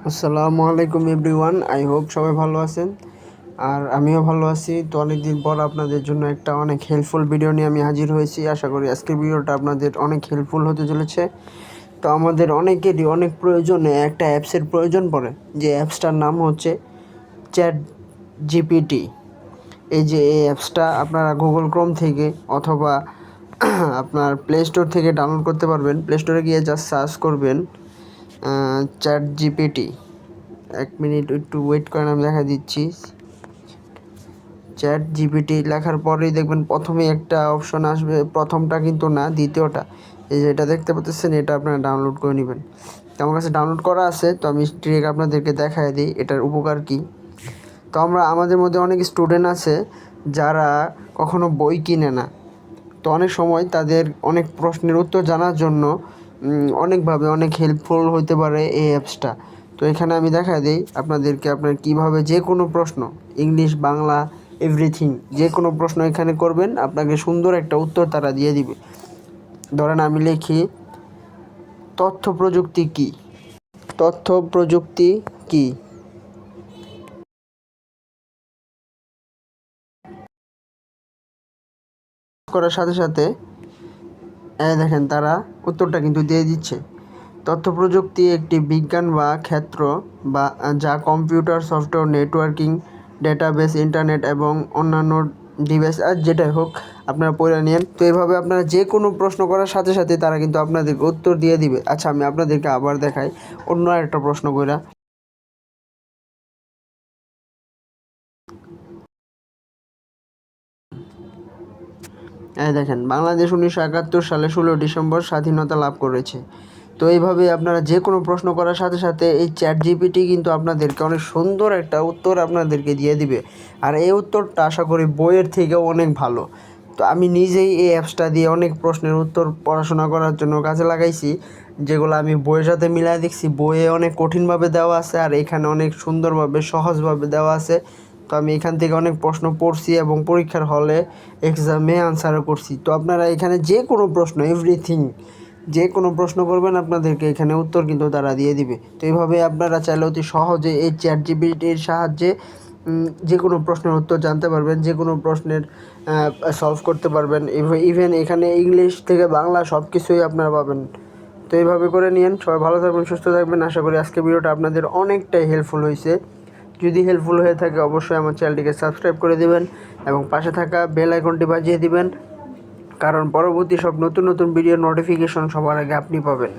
আসসালামু আলাইকুম everyone, I hope সবাই ভালো আছেন আর আমিও ভালো আছি। তো অনেকদিন পর আপনাদের জন্য একটা অনেক হেল্পফুল ভিডিও নিয়ে আমি হাজির হয়েছি। আশা করি আজকের ভিডিওটা আপনাদের অনেক হেল্পফুল হতে চলেছে। তো আমাদের অনেকেরই অনেক প্রয়োজনে একটা অ্যাপসের প্রয়োজন পড়ে, যে অ্যাপসটার নাম হচ্ছে চ্যাট জিপিটি। এই অ্যাপসটা আপনারা গুগল ক্রোম থেকে অথবা আপনার প্লে স্টোর থেকে ডাউনলোড করতে পারবেন। প্লে স্টোরে গিয়ে জাস্ট সার্চ করবেন চ্যাট জিপিটি। এক মিনিট একটু ওয়েট করেন, আমি দেখা দিচ্ছি। চ্যাট জিপিটি লেখার পরেই দেখবেন প্রথমেই একটা অপশন আসবে, প্রথমটা কিন্তু না, দ্বিতীয়টা। এই যে এটা দেখতে পাচ্ছেন, এটা আপনারা ডাউনলোড করে নেবেন। তো আমার কাছে ডাউনলোড করা আছে, তো আমি ডিরেক্ট আপনাদেরকে দেখায় দিই এটার উপকার কী। তো আমাদের মধ্যে অনেক স্টুডেন্ট আছে যারা কখনো বই কিনে না। তো অনেক সময় তাদের অনেক প্রশ্নের উত্তর জানার জন্য অনেকভাবে অনেক হেল্পফুল হতে পারে এই অ্যাপসটা। তো এখানে আমি দেখা দিই আপনাদেরকে, আপনার কীভাবে যে কোনো প্রশ্ন, ইংলিশ, বাংলা, এভরিথিং, যে কোনো প্রশ্ন এখানে করবেন, আপনাকে সুন্দর একটা উত্তর তারা দিয়ে দিবে। ধরেন আমি লিখি তথ্য প্রযুক্তি কী, তথ্য প্রযুক্তি কী। করার সাথে সাথে দেখেন তারা উত্তরটা কিন্তু দিয়ে দিচ্ছে। তথ্য প্রযুক্তি একটি বিজ্ঞান বা ক্ষেত্র বা যা computer, software, networking, database, internet এবং অন্যান্য ডিভাইস, আর যেটাই হোক আপনারা পড়ে নিন। তো এইভাবে আপনারা যে কোনো প্রশ্ন করার সাথে সাথে তারা কিন্তু আপনাদেরকে উত্তর দিয়ে দিবে। আচ্ছা, আমি আপনাদেরকে আবার দেখাই অন্য একটা প্রশ্ন কইরা। দেখেন, বাংলাদেশ 1971 সালে 16 ডিসেম্বর স্বাধীনতা লাভ করেছে। তো এইভাবে আপনারা যে কোনো প্রশ্ন করার সাথে সাথে এই চ্যাট জিপিটি কিন্তু আপনাদেরকে অনেক সুন্দর একটা উত্তর আপনাদেরকে দিয়ে দিবে। আর এই উত্তরটা আশা করি বইয়ের থেকেও অনেক ভালো। তো আমি নিজেই এই অ্যাপসটা দিয়ে অনেক প্রশ্নের উত্তর পড়াশোনা করার জন্য কাজে লাগাইছি, যেগুলো আমি বইয়ের সাথে মিলাই দেখছি। বইয়ে অনেক কঠিনভাবে দেওয়া আছে আর এখানে অনেক সুন্দরভাবে সহজভাবে দেওয়া আছে। তো আমি এখান থেকে অনেক প্রশ্ন পড়ছি এবং পরীক্ষার হলে এক্সামে আনসারও করছি। তো আপনারা এখানে যে কোনো প্রশ্ন, এভরিথিং, যে কোনো প্রশ্ন করবেন আপনাদেরকে এখানে উত্তর কিন্তু তারা দিয়ে দিবে। তো এইভাবে আপনারা চাইলে অতি সহজে এই চ্যাট জিপিটির সাহায্যে যে কোনো প্রশ্নের উত্তর জানতে পারবেন, যে কোনো প্রশ্নের সলভ করতে পারবেন। ইভেন এখানে ইংলিশ থেকে বাংলা সব কিছুই আপনারা পাবেন। তো এইভাবে করে নিন। সবাই ভালো থাকবেন, সুস্থ থাকবেন। আশা করি আজকের ভিডিওটা আপনাদের অনেকটাই হেল্পফুল হয়েছে। যদি হেল্পফুল হয়ে থাকে অবশ্যই আমার চ্যানেলটিকে সাবস্ক্রাইব করে দেবেন এবং পাশে থাকা বেল আইকনটি বাজিয়ে দিবেন, কারণ পরবর্তী সব নতুন নতুন ভিডিওর নোটিফিকেশন সবার আগে আপনি পাবেন।